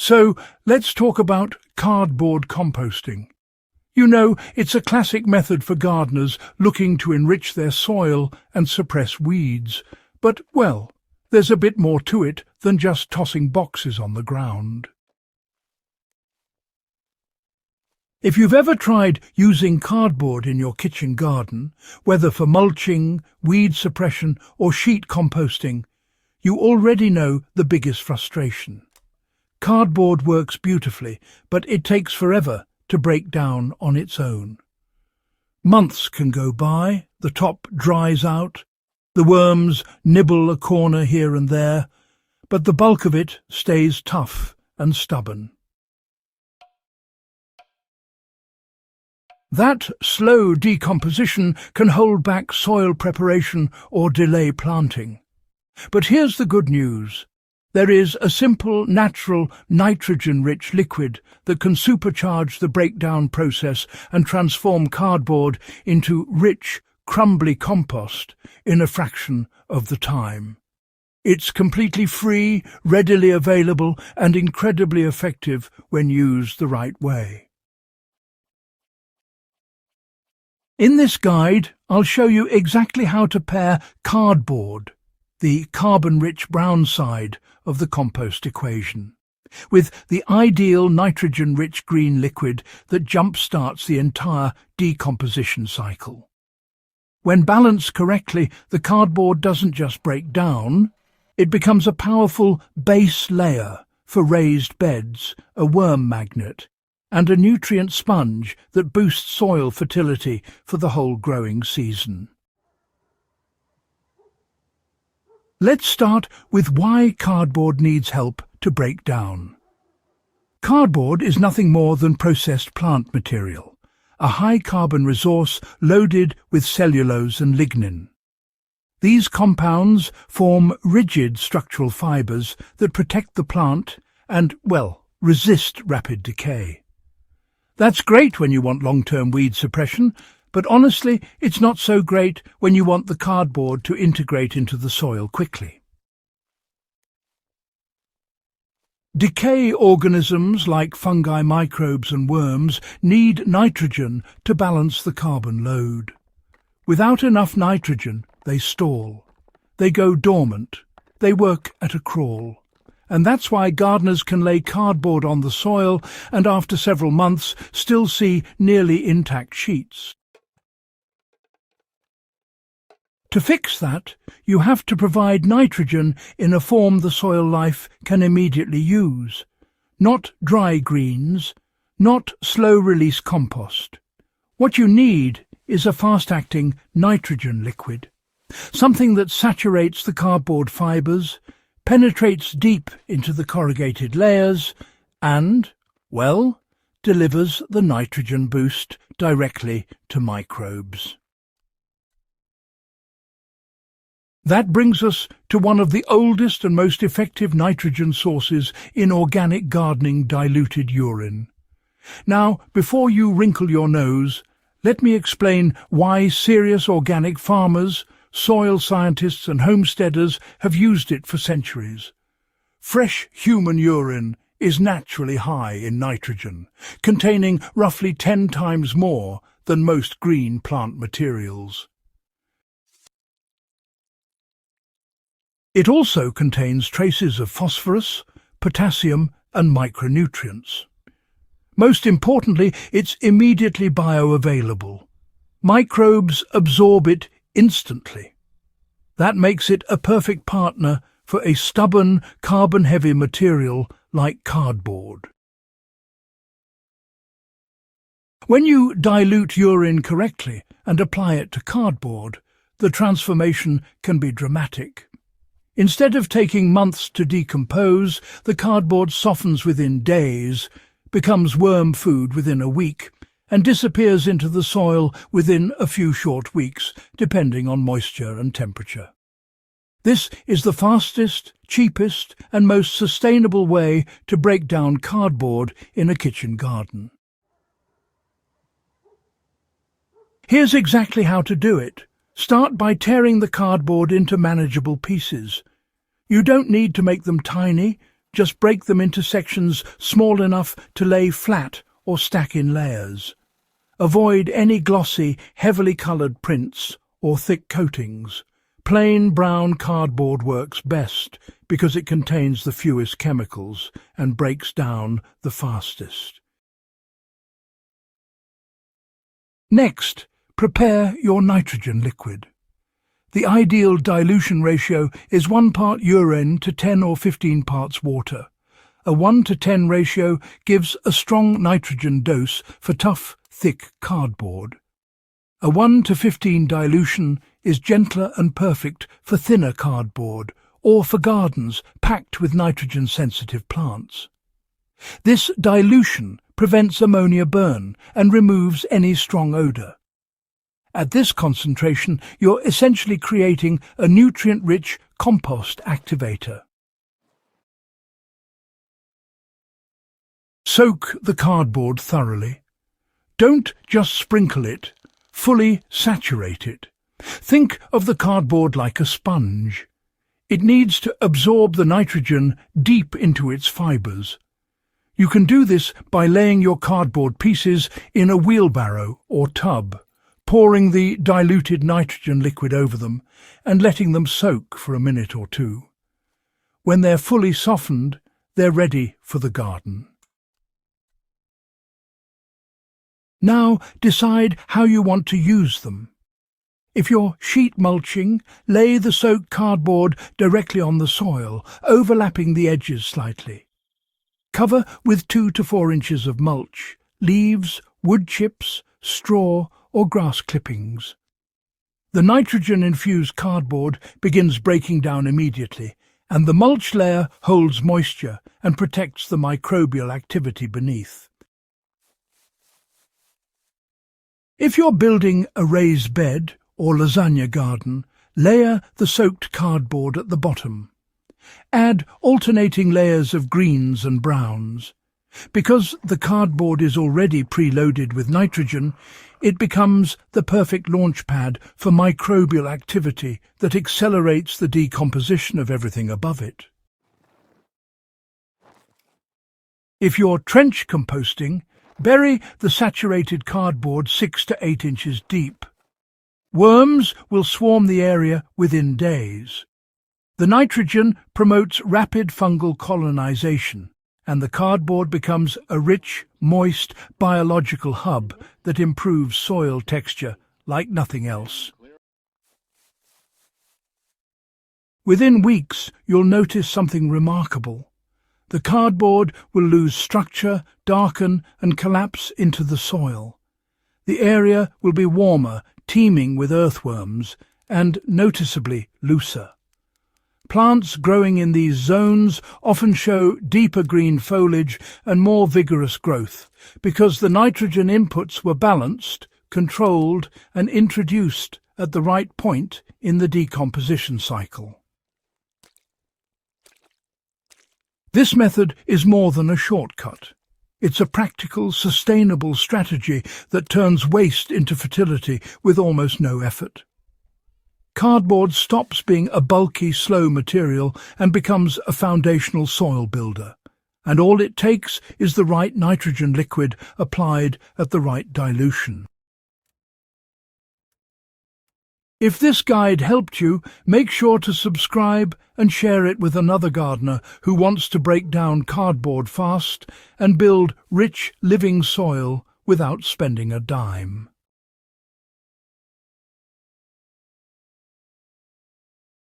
So let's talk about cardboard composting. You know, it's a classic method for gardeners looking to enrich their soil and suppress weeds. But, well, there's a bit more to it than just tossing boxes on the ground. If you've ever tried using cardboard in your kitchen garden, whether for mulching, weed suppression or sheet composting, you already know the biggest frustration. Cardboard works beautifully, but it takes forever to break down on its own. Months can go by, the top dries out, the worms nibble a corner here and there, but the bulk of it stays tough and stubborn. That slow decomposition can hold back soil preparation or delay planting. But here's the good news. There is a simple, natural, nitrogen-rich liquid that can supercharge the breakdown process and transform cardboard into rich, crumbly compost in a fraction of the time. It's completely free, readily available, and incredibly effective when used the right way. In this guide, I'll show you exactly how to pair cardboard, the carbon-rich brown side of the compost equation, with the ideal nitrogen-rich green liquid that jump-starts the entire decomposition cycle. When balanced correctly, the cardboard doesn't just break down, it becomes a powerful base layer for raised beds, a worm magnet, and a nutrient sponge that boosts soil fertility for the whole growing season. Let's start with why cardboard needs help to break down. Cardboard is nothing more than processed plant material, a high-carbon resource loaded with cellulose and lignin. These compounds form rigid structural fibres that protect the plant and, well, resist rapid decay. That's great when you want long-term weed suppression, but honestly, it's not so great when you want the cardboard to integrate into the soil quickly. Decay organisms like fungi, microbes and worms need nitrogen to balance the carbon load. Without enough nitrogen, they stall. They go dormant. They work at a crawl. And that's why gardeners can lay cardboard on the soil and after several months still see nearly intact sheets. To fix that, you have to provide nitrogen in a form the soil life can immediately use. Not dry greens, not slow-release compost. What you need is a fast-acting nitrogen liquid, something that saturates the cardboard fibres, penetrates deep into the corrugated layers and, well, delivers the nitrogen boost directly to microbes. That brings us to one of the oldest and most effective nitrogen sources in organic gardening: diluted urine. Now, before you wrinkle your nose, let me explain why serious organic farmers, soil scientists and homesteaders have used it for centuries. Fresh human urine is naturally high in nitrogen, containing roughly 10 times more than most green plant materials. It also contains traces of phosphorus, potassium and micronutrients. Most importantly, it's immediately bioavailable. Microbes absorb it instantly. That makes it a perfect partner for a stubborn, carbon-heavy material like cardboard. When you dilute urine correctly and apply it to cardboard, the transformation can be dramatic. Instead of taking months to decompose, the cardboard softens within days, becomes worm food within a week, and disappears into the soil within a few short weeks, depending on moisture and temperature. This is the fastest, cheapest, and most sustainable way to break down cardboard in a kitchen garden. Here's exactly how to do it. Start by tearing the cardboard into manageable pieces. You don't need to make them tiny, Just break them into sections small enough to lay flat or stack in layers. Avoid any glossy, heavily coloured prints or thick coatings. Plain brown cardboard works best because it contains the fewest chemicals and breaks down the fastest. Next, prepare your nitrogen liquid. The ideal dilution ratio is 1 part urine to 10 or 15 parts water. A 1:10 ratio gives a strong nitrogen dose for tough, thick cardboard. A 1:15 dilution is gentler and perfect for thinner cardboard or for gardens packed with nitrogen-sensitive plants. This dilution prevents ammonia burn and removes any strong odour. At this concentration, you're essentially creating a nutrient-rich compost activator. Soak the cardboard thoroughly. Don't just sprinkle it, fully saturate it. Think of the cardboard like a sponge. It needs to absorb the nitrogen deep into its fibres. You can do this by laying your cardboard pieces in a wheelbarrow or tub, pouring the diluted nitrogen liquid over them and letting them soak for a minute or two. When they're fully softened, they're ready for the garden. Now decide how you want to use them. If you're sheet mulching, lay the soaked cardboard directly on the soil, overlapping the edges slightly. Cover with 2 to 4 inches of mulch, leaves, wood chips, straw or grass clippings. The nitrogen-infused cardboard begins breaking down immediately, and the mulch layer holds moisture and protects the microbial activity beneath. If you're building a raised bed or lasagna garden, layer the soaked cardboard at the bottom. Add alternating layers of greens and browns. Because the cardboard is already preloaded with nitrogen, it becomes the perfect launch pad for microbial activity that accelerates the decomposition of everything above it. If you're trench composting, bury the saturated cardboard 6 to 8 inches deep. Worms will swarm the area within days. The nitrogen promotes rapid fungal colonization, and the cardboard becomes a rich, moist, biological hub that improves soil texture like nothing else. Within weeks, you'll notice something remarkable. The cardboard will lose structure, darken, and collapse into the soil. The area will be warmer, teeming with earthworms, and noticeably looser. Plants growing in these zones often show deeper green foliage and more vigorous growth, because the nitrogen inputs were balanced, controlled, and introduced at the right point in the decomposition cycle. This method is more than a shortcut. It's a practical, sustainable strategy that turns waste into fertility with almost no effort. Cardboard stops being a bulky, slow material and becomes a foundational soil builder. And all it takes is the right nitrogen liquid applied at the right dilution. If this guide helped you, make sure to subscribe and share it with another gardener who wants to break down cardboard fast and build rich, living soil without spending a dime.